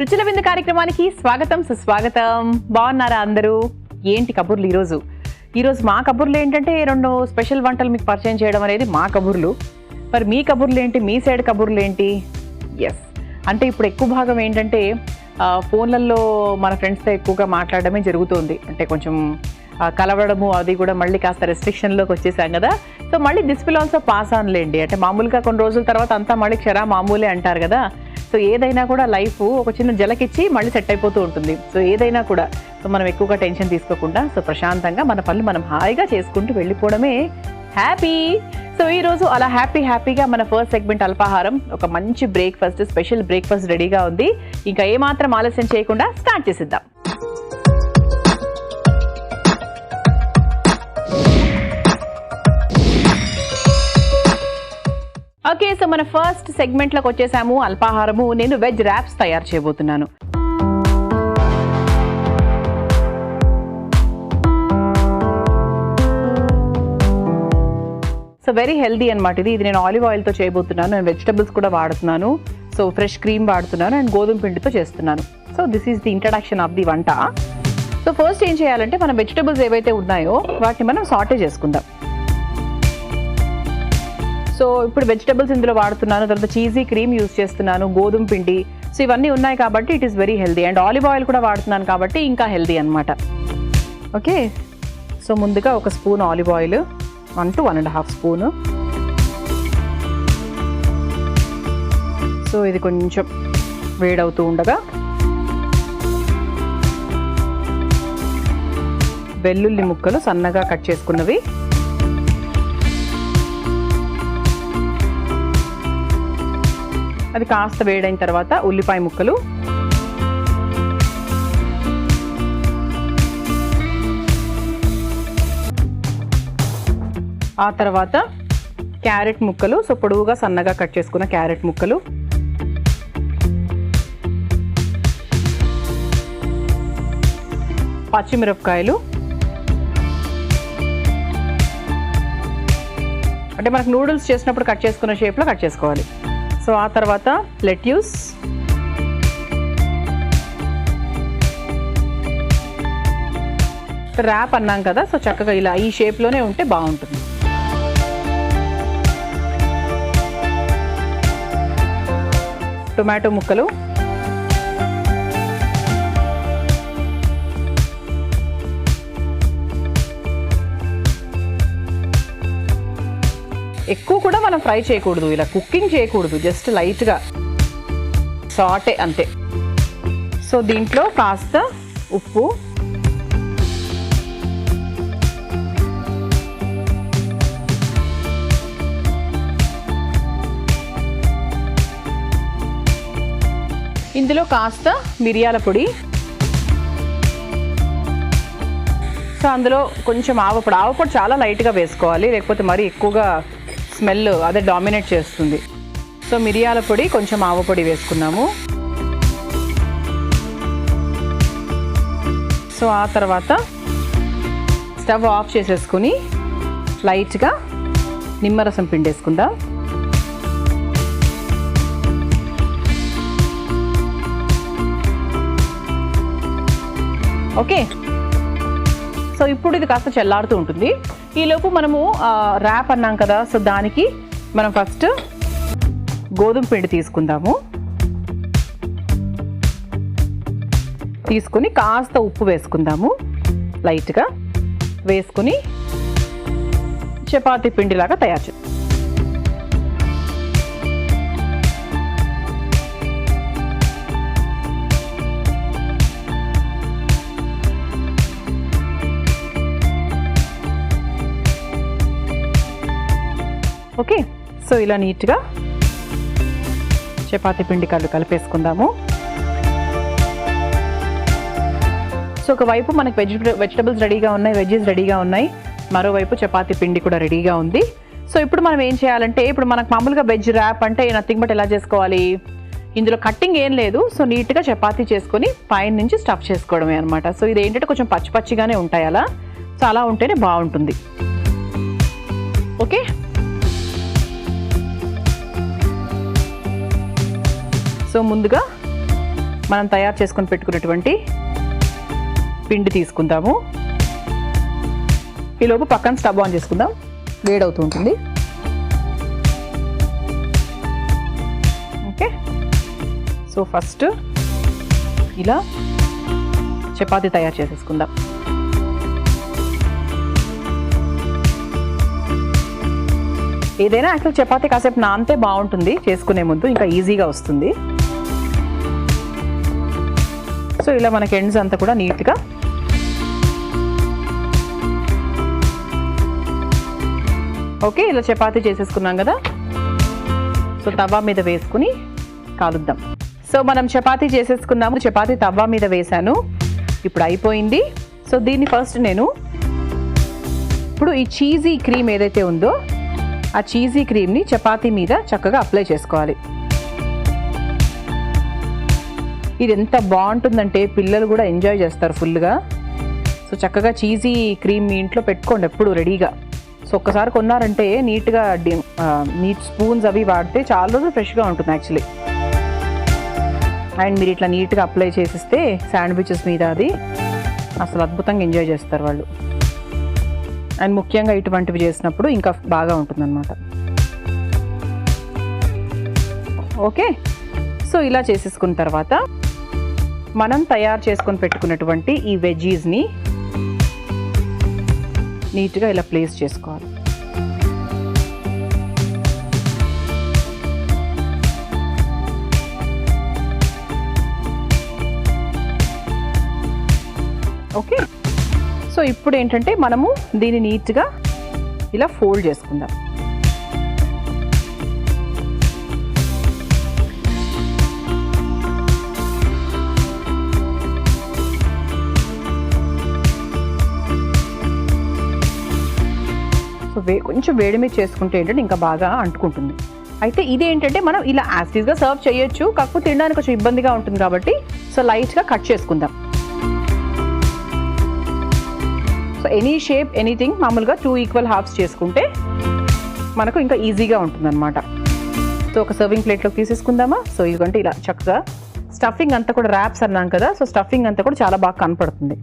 రుచుల విందు కార్యక్రమానికి స్వాగతం సుస్వాగతం. బాగున్నారా అందరూ? ఏంటి కబుర్లు ఈరోజు మా కబుర్లు ఏంటంటే 2 స్పెషల్ వంటలు మీకు పరిచయం చేయడం అనేది మా కబుర్లు. మరి మీ కబుర్లు ఏంటి, మీ సైడ్ కబుర్లు ఏంటి? ఎస్, అంటే ఇప్పుడు ఎక్కువ భాగం ఏంటంటే ఫోన్లలో మన ఫ్రెండ్స్తో ఎక్కువగా మాట్లాడడమే జరుగుతుంది. అంటే కొంచెం కలవడము అది కూడా మళ్ళీ కాస్త రెస్ట్రిక్షన్లోకి వచ్చేసాం కదా. సో మళ్ళీ this will also pass on లేండి. అంటే మామూలుగా కొన్ని రోజుల తర్వాత అంతా మళ్ళీ క్షరా మామూలే అంటారు కదా. సో ఏదైనా కూడా లైఫ్ ఒక చిన్న జలకిచ్చి మళ్ళీ సెట్ అయిపోతూ ఉంటుంది. సో ఏదైనా కూడా సో మనం ఎక్కువగా టెన్షన్ తీసుకోకుండా సో ప్రశాంతంగా మన పనులు మనం హాయిగా చేసుకుంటూ వెళ్ళిపోవడమే హ్యాపీ. సో ఈరోజు అలా హ్యాపీగా మన ఫస్ట్ సెగ్మెంట్ అల్పాహారం, ఒక మంచి బ్రేక్ఫాస్ట్, స్పెషల్ బ్రేక్ఫాస్ట్ రెడీగా ఉంది. ఇంకా ఏమాత్రం ఆలస్యం చేయకుండా స్టార్ట్ చేసిద్దాం. ఓకే, సో మన ఫస్ట్ సెగ్మెంట్లోకి వచ్చేసాము. అల్పాహారము. నేను వెజ్ ర్యాప్స్ తయారు చేయబోతున్నాను. సో వెరీ హెల్దీ అనమాట ఇది నేను ఆలివ్ ఆయిల్తో చేయబోతున్నాను. నేను వెజిటబుల్స్ కూడా వాడుతున్నాను. సో ఫ్రెష్ క్రీమ్ వాడుతున్నాను అండ్ గోధుమ పిండితో చేస్తున్నాను. So this is the introduction of the వంట. సో ఫస్ట్ ఏం చేయాలంటే మన వెజిటబుల్స్ ఏవైతే ఉన్నాయో వాటిని మనం సాటే చేసుకుందాం. సో ఇప్పుడు వెజిటబుల్స్ ఇందులో వాడుతున్నాను, తర్వాత చీజీ క్రీమ్ యూజ్ చేస్తున్నాను, గోధుమ పిండి. సో ఇవన్నీ ఉన్నాయి కాబట్టి it is very healthy. And olive oil కూడా వాడుతున్నాను కాబట్టి ఇంకా హెల్దీ అనమాట. ఓకే, సో ముందుగా ఒక spoon olive oil, 1 to 1.5 spoon. So ఇది కొంచెం వేడవుతూ ఉండగా వెల్లుల్లి ముక్కలు సన్నగా కట్ చేసుకున్నవి, అది కాస్త వేడైన తర్వాత ఉల్లిపాయ ముక్కలు, ఆ తర్వాత క్యారెట్ ముక్కలు. సో పొడవుగా సన్నగా కట్ చేసుకున్న క్యారెట్ ముక్కలు, పచ్చిమిరపకాయలు, అంటే మనకు నూడిల్స్ చేసినప్పుడు కట్ చేసుకున్న షేప్లో కట్ చేసుకోవాలి. సో ఆ తర్వాత లెట్యూస్, ర్యాప్ అన్నాం కదా, సో చక్కగా ఇలా ఈ షేప్లోనే ఉంటే బాగుంటుంది. టొమాటో ముక్కలు, ఎక్కువ కూడా మనం ఫ్రై చేయకూడదు, ఇలా కుకింగ్ చేయకూడదు, జస్ట్ లైట్గా సాటే అంతే. సో దీంట్లో కాస్త ఉప్పు, ఇందులో కాస్త మిరియాల పొడి, సో అందులో కొంచెం ఆవపొడి చాలా లైట్గా వేసుకోవాలి, లేకపోతే మరీ ఎక్కువగా స్మెల్ అదే డామినేట్ చేస్తుంది. సో మిరియాల పొడి, కొంచెం ఆవపొడి వేసుకున్నాము. సో ఆ తర్వాత స్టవ్ ఆఫ్ చేసేసుకుని లైట్గా నిమ్మరసం పిండేసుకుందాం. ఓకే, సో ఇప్పుడు ఇది కాస్త చల్లారుతూ ఉంటుంది. ఈలోపు మనము ర్యాప్ అన్నాం కదా, సో దానికి మనం ఫస్ట్ గోధుమ పిండి తీసుకుందాము. తీసుకుని కాస్త ఉప్పు వేసుకుందాము, లైట్గా వేసుకుని చపాతీ పిండిలాగా తయారు చేద్దాం. ఓకే, సో ఇలా నీట్గా చపాతీ పిండి కలిపేసుకుందాము. సో ఒకవైపు మనకి వెజిటబుల్స్ రెడీగా ఉన్నాయి, వెజ్జెస్ రెడీగా ఉన్నాయి, మరోవైపు చపాతీ పిండి కూడా రెడీగా ఉంది. సో ఇప్పుడు మనం ఏం చేయాలంటే, ఇప్పుడు మనకు మామూలుగా వెజ్ ర్యాప్ అంటే నథింగ్ బట్ ఎలా చేసుకోవాలి, ఇందులో కట్టింగ్ ఏం లేదు. సో నీట్గా చపాతీ చేసుకొని పైన నుంచి స్టఫ్ చేసుకోవడమే అనమాట. సో ఇది ఏంటంటే కొంచెం పచ్చిగానే ఉంటాయి అలా. సో అలా ఉంటేనే బాగుంటుంది. ఓకే, సో ముందుగా మనం తయారు చేసుకొని పెట్టుకున్నటువంటి పిండి తీసుకుందాము. ఈలోపు పక్కన స్టవ్ ఆన్ చేసుకుందాం, వేడవుతూ ఉంటుంది. ఓకే, సో ఫస్ట్ ఇలా చపాతీ తయారు చేసేసుకుందాం. ఏదైనా యాక్చువల్ చపాతీ కాసేపు నానితే బాగుంటుంది, చేసుకునే ముందు ఇంకా ఈజీగా వస్తుంది. సో ఇలా మనకి ఎండ్స్ అంతా కూడా నీట్గా ఓకే ఇలా చపాతీ చేసేసుకున్నాం కదా. సో తవా మీద వేసుకుని కాలుద్దాం. సో మనం చపాతీ చేసేసుకున్నాము, చపాతీ తవా మీద వేసాను, ఇప్పుడు అయిపోయింది. సో దీన్ని ఫస్ట్ నేను ఇప్పుడు ఈ చీజీ క్రీమ్ ఏదైతే ఉందో ఆ చీజీ క్రీమ్ని చపాతీ మీద చక్కగా అప్లై చేసుకోవాలి. ఇది ఎంత బాగుంటుందంటే పిల్లలు కూడా ఎంజాయ్ చేస్తారు ఫుల్గా. సో చక్కగా చీజీ క్రీమ్ మీ ఇంట్లో పెట్టుకోండి ఎప్పుడు రెడీగా. సో ఒక్కసారి కొన్నారంటే నీట్గా నీట్ స్పూన్స్ అవి వాడితే చాలా రోజులు ఫ్రెష్గా ఉంటుంది యాక్చువల్లీ. అండ్ మీరు ఇట్లా నీట్గా అప్లై చేసిస్తే శాండ్విచెస్ మీద అది అసలు అద్భుతంగా ఎంజాయ్ చేస్తారు వాళ్ళు. అండ్ ముఖ్యంగా ఇటువంటివి చేసినప్పుడు ఇంకా బాగా ఉంటుందన్నమాట. ఓకే, సో ఇలా చేసేసుకున్న తర్వాత మనం తయారు చేసుకొని పెట్టుకున్నటువంటి ఈ వెజ్జీస్ని నీట్గా ఇలా ప్లేస్ చేసుకోవాలి. ఓకే, సో ఇప్పుడు ఏంటంటే మనము దీన్ని నీట్గా ఇలా ఫోల్డ్ చేసుకుందాం. సో కొంచెం వేడి మీద చేసుకుంటే ఏంటంటే ఇంకా బాగా అంటుకుంటుంది. అయితే ఇది ఏంటంటే మనం ఇలా యాసిడ్గా సర్వ్ చేయొచ్చు, కాకపోతే తినడానికి కొంచెం ఇబ్బందిగా ఉంటుంది కాబట్టి సో లైట్గా కట్ చేసుకుందాం. సో ఎనీ షేప్ ఎనీథింగ్ మామూలుగా 2 ఈక్వల్ హాఫ్స్ చేసుకుంటే మనకు ఇంకా ఈజీగా ఉంటుందన్నమాట. సో ఒక సర్వింగ్ ప్లేట్లోకి తీసేసుకుందామా. సో ఇదిగంటే ఇలా చక్కగా స్టఫింగ్ అంతా కూడా ర్యాప్స్ అన్నాం కదా, సో స్టఫింగ్ అంతా కూడా చాలా బాగా కనపడుతుంది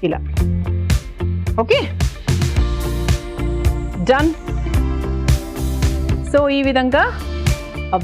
ఇలా. Okay, done. సో ఈ విధంగా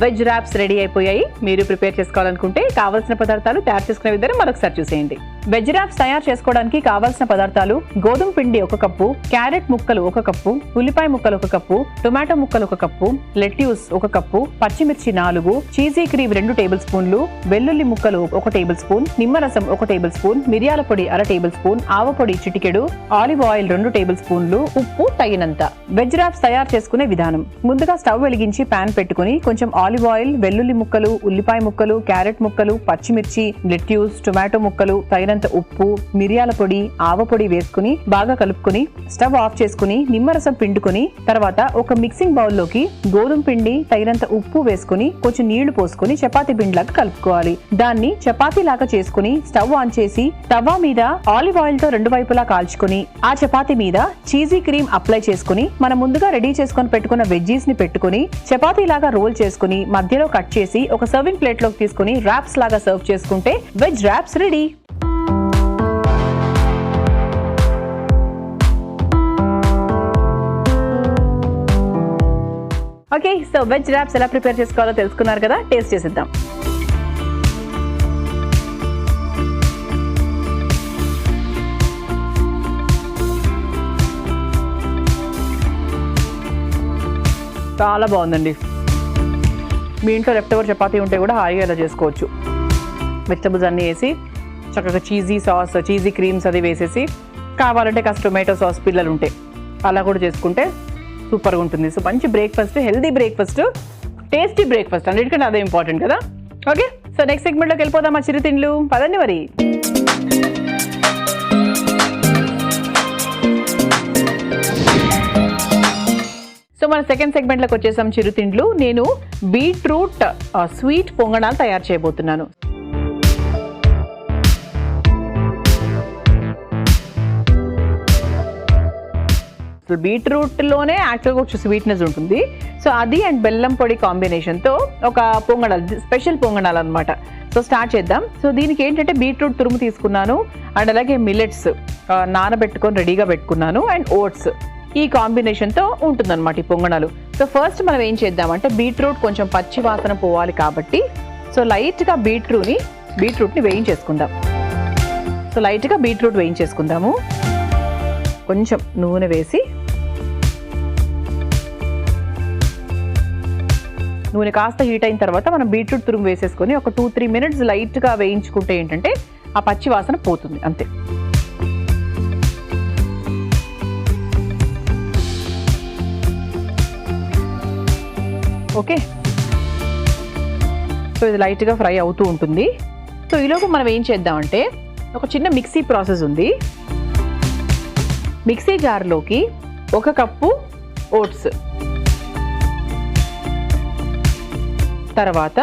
వెజ్ ర్యాప్స్ రెడీ అయిపోయాయి. మీరు ప్రిపేర్ చేసుకోవాలనుకుంటే కావాల్సిన పదార్థాలు తయారు చేసుకునే విధానం మరొకసారి చూసేయండి. వెజ్ ర్యాప్స్ తయారు చేసుకోవడానికి కావాల్సిన పదార్థాలు: గోధుమ పిండి 1 కప్పు, క్యారెట్ ముక్కలు 1 కప్పు, ఉల్లిపాయ ముక్కలు 1 కప్పు, టొమాటో ముక్కలు 1 కప్పు, లెట్యూస్ 1 కప్పు, పచ్చిమిర్చి 4, చీజీ క్రీమ్ 2 టేబుల్ స్పూన్లు, వెల్లుల్లి ముక్కలు 1 టేబుల్ స్పూన్, నిమ్మరసం 1 టేబుల్ స్పూన్, మిరియాల పొడి 1/2 టేబుల్ స్పూన్, ఆవపొడి చిటికెడు, ఆలివ్ ఆయిల్ 2 టేబుల్ స్పూన్లు, ఉప్పు తగినంత. వెజ్ ర్యాప్స్ తయారు చేసుకునే విధానం: ముందుగా స్టవ్ వెలిగించి పాన్ పెట్టుకుని కొంచెం ఆలివ్ ఆయిల్, వెల్లుల్లి ముక్కలు, ఉల్లిపాయ ముక్కలు, క్యారెట్ ముక్కలు, పచ్చిమిర్చి, లెట్యూస్, టొమాటో ముక్కలు, తగినంత ఉప్పు, మిరియాల పొడి, ఆవపొడి వేసుకుని బాగా కలుపుకుని స్టవ్ ఆఫ్ చేసుకుని నిమ్మరసం పిండుకుని తర్వాత ఒక మిక్సింగ్ బౌల్లోకి గోధుమ పిండి, తగినంత ఉప్పు వేసుకుని కొంచెం నీళ్లు పోసుకుని చపాతీ పిండిలాగా కలుపుకోవాలి. దాన్ని చపాతీ లాగా చేసుకుని స్టవ్ ఆన్ చేసి తవా మీద ఆలివ్ ఆయిల్ తో 2 వైపులా కాల్చుకుని ఆ చపాతీ మీద చీజీ క్రీమ్ అప్లై చేసుకుని మనం ముందుగా రెడీ చేసుకుని పెట్టుకున్న వెజ్జీస్ ని పెట్టుకుని చపాతీ లాగా రోల్ చేసుకుని మధ్యలో కట్ చేసి ఒక సర్వింగ్ ప్లేట్ లోకి తీసుకుని ర్యాప్స్ లాగా సర్వ్ చేసుకుంటే veg wraps ready. Okay, so veg wraps ఎలా ప్రిపేర్ చేసుకోవాలో తెలుసుకున్నారు కదా, టేస్ట్ చేసేద్దాం. చాలా బాగుందండి. మీ ఇంట్లో లెఫ్ట్ ఓవర్ చపాతీ ఉంటే కూడా హాయిగా ఇలా చేసుకోవచ్చు. వెజిటబుల్స్ అన్నీ వేసి చక్కగా చీజీ సాస్, చీజీ క్రీమ్స్ అది వేసేసి కావాలంటే కాస్త టొమాటో సాస్ పిల్లలు ఉంటే అలా కూడా చేసుకుంటే సూపర్గా ఉంటుంది. సో మంచి breakfast, healthy breakfast, tasty breakfast, అన్నిటికంటే అదే ఇంపార్టెంట్ కదా. ఓకే, సో నెక్స్ట్ సెగ్మెంట్లోకి వెళ్ళిపోదాం. ఆ చిరుతిండ్లు పదండి మరి. సో మన సెకండ్ సెగ్మెంట్లోకి వచ్చేసాం చిరుతిండ్లు. నేను బీట్రూట్ స్వీట్ పొంగనాలు తయారు చేయబోతున్నాను. అసలు బీట్రూట్లోనే యాక్చువల్గా కొంచెం స్వీట్నెస్ ఉంటుంది. సో అది అండ్ బెల్లం పొడి కాంబినేషన్తో ఒక పొంగడాలు, స్పెషల్ పొంగడాలు అనమాట. సో స్టార్ట్ చేద్దాం. సో దీనికి ఏంటంటే బీట్రూట్ తురుము తీసుకున్నాను అండ్ అలాగే మిల్లెట్స్ నానబెట్టుకొని రెడీగా పెట్టుకున్నాను అండ్ ఓట్స్. ఈ కాంబినేషన్తో ఉంటుందన్నమాట ఈ పొంగడాలు. సో ఫస్ట్ మనం ఏం చేద్దామంటే బీట్రూట్ కొంచెం పచ్చి వాసన పోవాలి కాబట్టి సో లైట్గా బీట్రూట్ని వేయించేసుకుందాం. సో లైట్గా బీట్రూట్ వేయించేసుకుందాము. కొంచెం నూనె వేసి, నూనె కాస్త హీట్ అయిన తర్వాత మనం బీట్రూట్ తురుము వేసేసుకొని ఒక 2-3 మినిట్స్ లైట్గా వేయించుకుంటే ఏంటంటే ఆ పచ్చి వాసన పోతుంది అంతే. ఓకే, సో ఇది లైట్గా ఫ్రై అవుతూ ఉంటుంది. సో ఈలోపు మనం ఏం చేద్దామంటే ఒక చిన్న మిక్సీ ప్రాసెస్ ఉంది. మిక్సీ జార్లోకి 1 కప్పు ఓట్స్, తర్వాత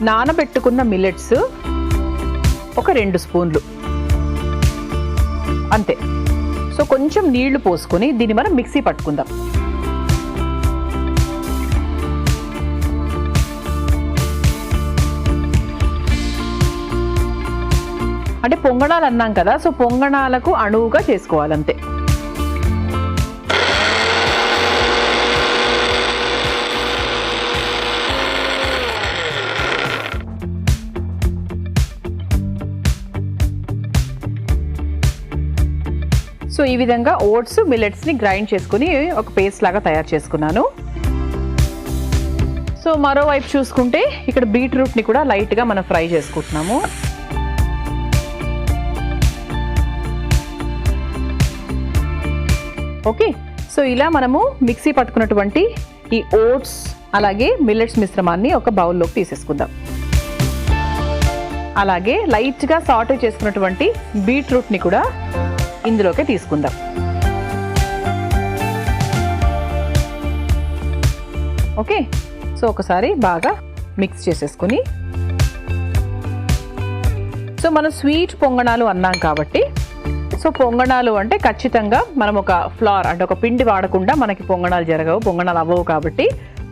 నానబెట్టుకున్న మిల్లెట్స్ ఒక 2 స్పూన్లు అంతే. సో కొంచెం నీళ్లు పోసుకొని దీన్ని మనం మిక్సీ పట్టుకుందాం. అంటే పొంగణాలు అన్నాం కదా, సో పొంగణాలకు అణువుగా చేసుకోవాలంతే. సో ఈ విధంగా ఓట్స్ మిల్లెట్స్ని గ్రైండ్ చేసుకుని ఒక పేస్ట్ లాగా తయారు చేసుకున్నాను. సో మరోవైపు చూసుకుంటే ఇక్కడ బీట్రూట్ని కూడా లైట్గా మనం ఫ్రై చేసుకుంటున్నాము. ఓకే, సో ఇలా మనము మిక్సీ పట్టుకున్నటువంటి ఈ ఓట్స్ అలాగే మిల్లెట్స్ మిశ్రమాన్ని ఒక బౌల్లోకి తీసేసుకుందాం. అలాగే లైట్గా సాటే చేసుకున్నటువంటి బీట్రూట్ని కూడా ఇందులోకి తీసుకుందాం. ఓకే, సో ఒకసారి బాగా మిక్స్ చేసేసుకుని, సో మనం స్వీట్ పొంగణాలు అన్నాం కాబట్టి సో పొంగణాలు అంటే ఖచ్చితంగా మనం ఒక ఫ్లార్ అంటే ఒక పిండి వాడకుండా మనకి పొంగణాలు జరగవు, పొంగణాలు అవ్వవు కాబట్టి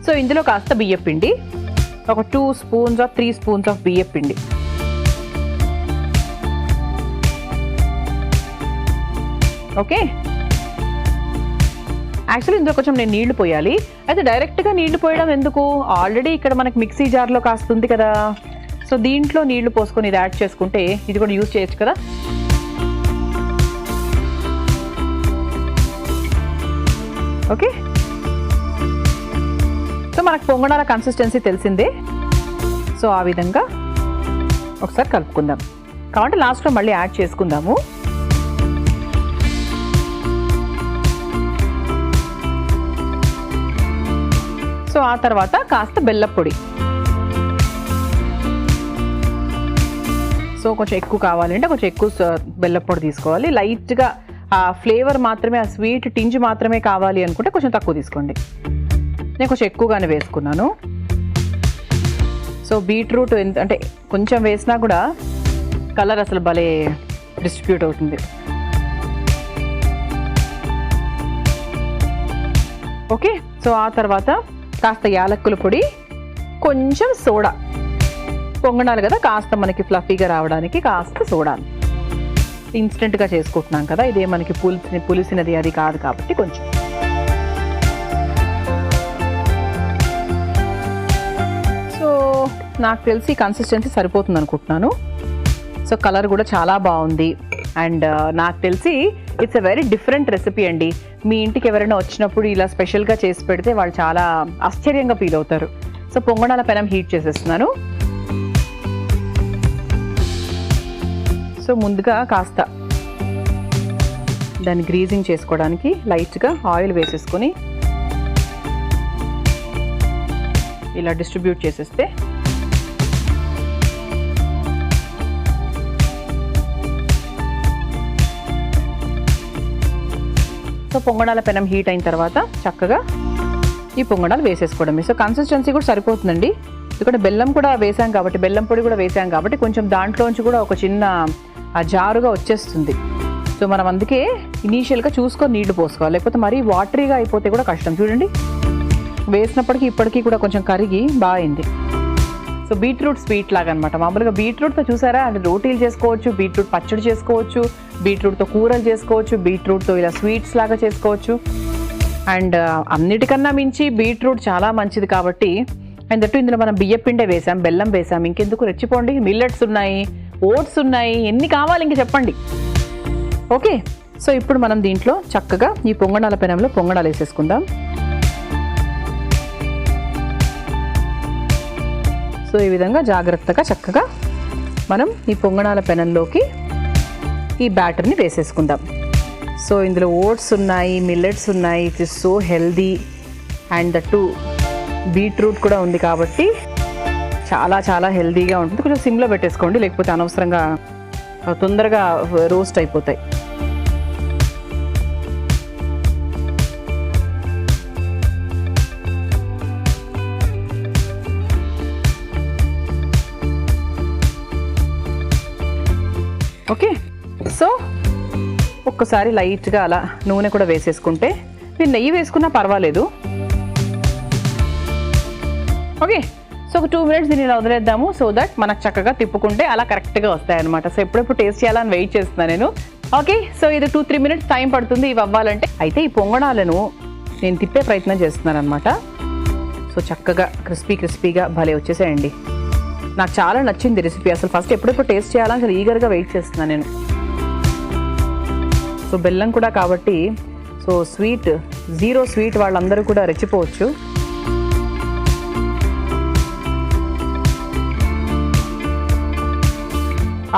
సో ఇందులో కాస్త బియ్యం పిండి, ఒక 2 స్పూన్స్ ఆర్ 3 స్పూన్స్ ఆఫ్ బియ్యం పిండి. ఓకే, యాక్చువల్లీ ఇందులో కొంచెం నేను నీళ్లు పోయాలి. అయితే డైరెక్ట్గా నీళ్లు పోయడం ఎందుకు, ఆల్రెడీ ఇక్కడ మనకి మిక్సీ జార్లో కాస్త ఉంది కదా, సో దీంట్లో నీళ్లు పోసుకొని ఇది యాడ్ చేసుకుంటే ఇది కూడా యూజ్ చేయొచ్చు కదా. ఓకే, సో మనకు పొంగణాల కన్సిస్టెన్సీ తెలిసిందే. సో ఆ విధంగా ఒకసారి కలుపుకుందాం. కాబట్టి లాస్ట్లో మళ్ళీ యాడ్ చేసుకుందాము. సో ఆ తర్వాత కాస్త బెల్లం పొడి. సో కొంచెం ఎక్కువ కావాలంటే కొంచెం ఎక్కువ బెల్లం పొడి తీసుకోవాలి. లైట్గా ఆ ఫ్లేవర్ మాత్రమే, ఆ స్వీట్ టింజ్ మాత్రమే కావాలి అనుకుంటే కొంచెం తక్కువ తీసుకోండి. నేను కొంచెం ఎక్కువగానే వేసుకున్నాను. సో బీట్రూట్ అంటే కొంచెం వేసినా కూడా కలర్ అసలు భలే డిస్ట్రిబ్యూట్ అవుతుంది. ఓకే, సో ఆ తర్వాత కాస్త యాలక్కుల పొడి, కొంచెం సోడా. పొంగణాలు కదా, కాస్త మనకి ఫ్లఫీగా రావడానికి కాస్త సోడా. ఇన్స్టెంట్గా చేసుకుంటున్నాం కదా, ఇదే మనకి పులిసినది అది కాదు కాబట్టి కొంచెం. సో నాకు తెలిసి కన్సిస్టెన్సీ సరిపోతుంది అనుకుంటున్నాను. సో కలర్ కూడా చాలా బాగుంది అండ్ నాకు తెలిసి it's a very different recipe అండి. మీ ఇంటికి ఎవరైనా వచ్చినప్పుడు ఇలా స్పెషల్గా చేసి పెడితే వాళ్ళు చాలా ఆశ్చర్యంగా ఫీల్ అవుతారు. సో పొంగణాల పెనం హీట్ చేసేస్తున్నాను. సో ముందుగా కాస్త దాన్ని గ్రీజింగ్ చేసుకోవడానికి లైట్గా ఆయిల్ వేసేసుకొని ఇలా డిస్ట్రిబ్యూట్ చేసేస్తే సో పొంగణాల పెనం హీట్ అయిన తర్వాత చక్కగా ఈ పొంగణాలు వేసేసుకోవడమే. సో కన్సిస్టెన్సీ కూడా సరిపోతుందండి. ఇక్కడ బెల్లం కూడా వేసాం కాబట్టి, బెల్లం పొడి కూడా వేసాం కాబట్టి కొంచెం దాంట్లోంచి కూడా ఒక చిన్న జారుగా వచ్చేస్తుంది. సో మనం అందుకే ఇనీషియల్గా చూసుకొని నీళ్లు పోసుకోవాలి, లేకపోతే మరీ వాటరీగా అయిపోతే కూడా కష్టం. చూడండి వేసినప్పటికీ ఇప్పటికీ కూడా కొంచెం కరిగి బాగా అయింది. సో బీట్రూట్ స్వీట్ లాగా అనమాట. మామూలుగా బీట్రూట్తో చూసారా అంటే రోటీలు చేసుకోవచ్చు, బీట్రూట్ పచ్చడి చేసుకోవచ్చు, బీట్రూట్తో కూరలు చేసుకోవచ్చు, బీట్రూట్తో ఇలా స్వీట్స్ లాగా చేసుకోవచ్చు. అండ్ అన్నిటికన్నా మించి బీట్రూట్ చాలా మంచిది కాబట్టి, అండ్ దట్టు ఇందులో మనం బియ్యపిండే వేసాం, బెల్లం వేసాం, ఇంకెందుకు రెచ్చిపోండి. మిల్లెట్స్ ఉన్నాయి, ఓట్స్ ఉన్నాయి, ఎన్ని కావాలి ఇంక చెప్పండి. ఓకే, సో ఇప్పుడు మనం దీంట్లో చక్కగా ఈ పొంగనాల పెనంలో పొంగనాలు వేసేసుకుందాం. సో ఈ విధంగా జాగ్రత్తగా చక్కగా మనం ఈ పొంగనాల పెనంలోకి ఈ బ్యాటర్ని వేసేసుకుందాం. సో ఇందులో ఓట్స్ ఉన్నాయి, మిల్లెట్స్ ఉన్నాయి, it is so healthy. And that beetroot కూడా ఉంది కాబట్టి చాలా చాలా హెల్దీగా ఉంటుంది. కొంచెం సిమ్లో పెట్టేసుకోండి, లేకపోతే అనవసరంగా తొందరగా రోస్ట్ అయిపోతాయి. ఓకే, సో ఒక్కసారి లైట్గా అలా నూనె కూడా వేసేసుకుంటే, మీరు నెయ్యి వేసుకున్నా పర్వాలేదు. ఓకే, సో ఒక 2 minutes దీన్ని ఇలా వదిలేద్దాము. సో దట్ మనకు చక్కగా తిప్పుకుంటే అలా కరెక్ట్గా వస్తాయన్నమాట. సో ఎప్పుడెప్పుడు టేస్ట్ చేయాలని వెయిట్ చేస్తున్నాను నేను. ఓకే, సో ఇది 2-3 minutes టైం పడుతుంది ఇవి అవ్వాలంటే. అయితే ఈ పొంగనాలను నేను తిప్పే ప్రయత్నం చేస్తున్నాను అనమాట. సో చక్కగా క్రిస్పీగా భలే వచ్చేసాయండి. నాకు చాలా నచ్చింది రెసిపీ. అసలు ఫస్ట్ ఎప్పుడెప్పుడు టేస్ట్ చేయాలని అసలు ఈగర్గా వెయిట్ చేస్తున్నాను నేను. సో బెల్లం కూడా కాబట్టి, సో జీరో స్వీట్ వాళ్ళందరూ కూడా రెచ్చిపోవచ్చు.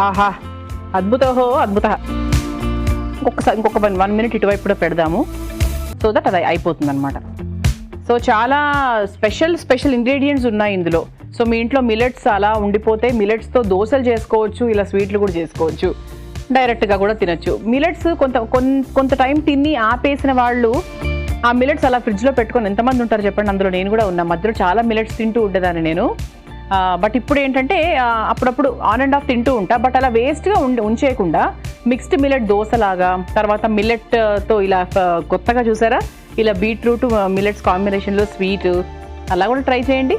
ఆహా, అద్భుతోహో అద్భుత. ఇంకొక 1 minute ఇటువైపు కూడా పెడదాము. సో దట్ అది అయిపోతుంది అనమాట. సో చాలా స్పెషల్ ఇంగ్రీడియంట్స్ ఉన్నాయి ఇందులో. సో మీ ఇంట్లో మిల్లెట్స్ అలా ఉండిపోతే మిల్లెట్స్తో దోశలు చేసుకోవచ్చు, ఇలా స్వీట్లు కూడా చేసుకోవచ్చు, డైరెక్ట్గా కూడా తినచ్చు. మిల్లెట్స్ కొంత టైం తిని ఆపేసిన వాళ్ళు ఆ మిల్లెట్స్ అలా ఫ్రిడ్జ్లో పెట్టుకొని ఎంతమంది ఉంటారు చెప్పండి. అందులో నేను కూడా ఉన్నా. మధ్యలో చాలా మిల్లెట్స్ తింటూ ఉండేదాన్ని నేను. బట్ ఇప్పుడు ఏంటంటే అప్పుడప్పుడు ఆన్ అండ్ ఆఫ్ తింటూ ఉంటా. బట్ అలా వేస్ట్గా ఉంచేయకుండా మిక్స్డ్ మిల్లెట్ దోశలాగా, తర్వాత మిల్లెట్తో ఇలా కొత్తగా చూసారా ఇలా బీట్రూట్ మిల్లెట్స్ కాంబినేషన్లో స్వీట్ అలా కూడా ట్రై చేయండి.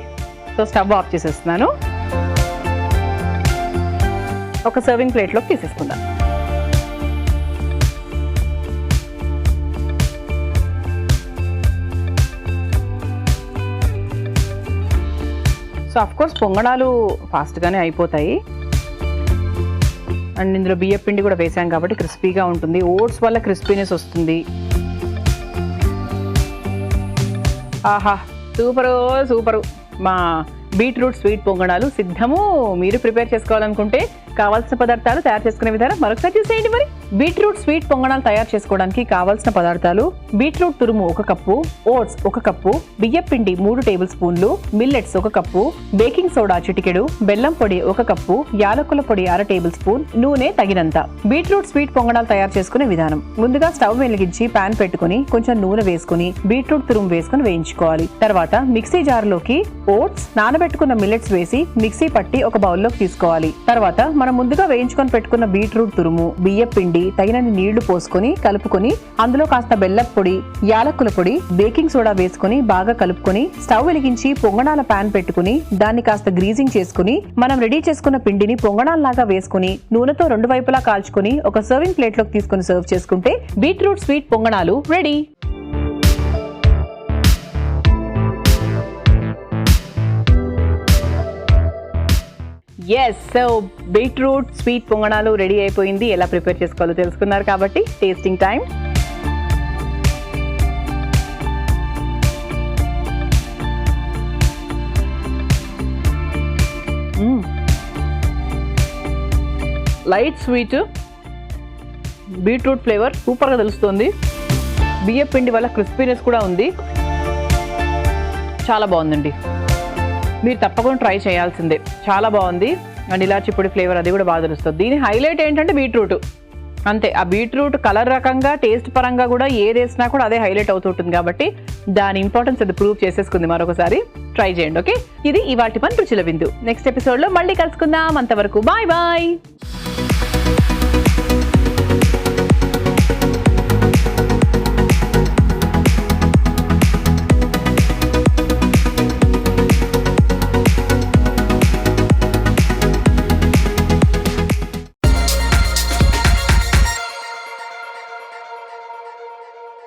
సో స్టవ్ ఆఫ్ చేసేస్తున్నాను. ఒక సర్వింగ్ ప్లేట్లోకి తీసేసుకుందాం. సో అఫ్కోర్స్ పొంగడాలు ఫాస్ట్గానే అయిపోతాయి. అండ్ ఇందులో బియ్య పిండి కూడా వేసాం కాబట్టి క్రిస్పీగా ఉంటుంది. ఓట్స్ వల్ల క్రిస్పీనెస్ వస్తుంది. ఆహా, సూపరు. మా బీట్రూట్ స్వీట్ పొంగడాలు సిద్ధము. మీరు ప్రిపేర్ చేసుకోవాలనుకుంటే కావాల్సిన పదార్థాలు తయారు చేసుకునే విధానం మరొకసారి చూసేయండి. మరి బీట్రూట్ స్వీట్ పొంగడాలు తయారు చేసుకోవడానికి కావాల్సిన పదార్థాలు: బీట్రూట్ తురుము 1 కప్పు, ఓట్స్ 1 కప్పు, బియ్యం పిండి 3 టేబుల్ స్పూన్లు, మిల్లెట్స్ 1 కప్పు, బేకింగ్ సోడా చిటికెడు, బెల్లం పొడి 1 కప్పు, యాలకుల పొడి 1/2 టేబుల్ స్పూన్, నూనె తగినంత. బీట్రూట్ స్వీట్ పొంగడాలు తయారు చేసుకునే విధానం: ముందుగా స్టవ్ వెలిగించి పాన్ పెట్టుకుని కొంచెం నూనె వేసుకుని బీట్రూట్ తురుము వేసుకుని వేయించుకోవాలి. తర్వాత మిక్సీ జార్లోకి ఓట్స్, నానబెట్టుకున్న మిల్లెట్స్ వేసి మిక్సీ పట్టి ఒక బౌల్లోకి తీసుకోవాలి. తర్వాత మనం ముందుగా వేయించుకొని పెట్టుకున్న బీట్రూట్ తురుము, బియ్యం పిండి, తగినన్ని నీళ్లు పోసుకొని కలుపుకొని అందులో కాస్త బెల్లం పొడి, యాలకుల పొడి, బేకింగ్ సోడా వేసుకుని బాగా కలుపుకొని స్టవ్ వెలిగించి పొంగనాల పాన్ పెట్టుకుని దాన్ని కాస్త గ్రీజింగ్ చేసుకుని మనం రెడీ చేసుకున్న పిండిని పొంగనాల్లాగా వేసుకుని నూనెతో 2 వైపులా కాల్చుకుని ఒక సర్వింగ్ ప్లేట్ లోకి తీసుకుని సర్వ్ చేసుకుంటే బీట్రూట్ స్వీట్ పొంగనాలు ready. Yes, so beetroot sweet పొంగనాలు రెడీ అయిపోయింది. ఎలా ప్రిపేర్ చేసుకోవాలో తెలుసుకున్నారు కాబట్టి tasting time. Light sweet, beetroot flavour సూపర్గా తెలుస్తుంది. బియ్యం పిండి వల్ల క్రిస్పీనెస్ కూడా ఉంది. చాలా బాగుందండి. మీరు తప్పకుండా ట్రై చేయాల్సిందే. చాలా బాగుంది. అండ్ ఇలాచి పొడి ఫ్లేవర్ అది కూడా బాగా తెలుస్తుంది. దీని హైలైట్ ఏంటంటే బీట్రూట్ అంతే. ఆ బీట్రూట్ కలర్ రకంగా, టేస్ట్ పరంగా కూడా ఏది వేసినా కూడా అదే హైలైట్ అవుతుంటుంది కాబట్టి దాని ఇంపార్టెన్స్ అది ప్రూవ్ చేసేసుకుంది. మరొకసారి ట్రై చేయండి. ఓకే, ఇది ఇవాటి మన రుచుల విందు. నెక్స్ట్ ఎపిసోడ్లో మళ్ళీ కలుసుకుందాం. అంతవరకు బాయ్ బాయ్.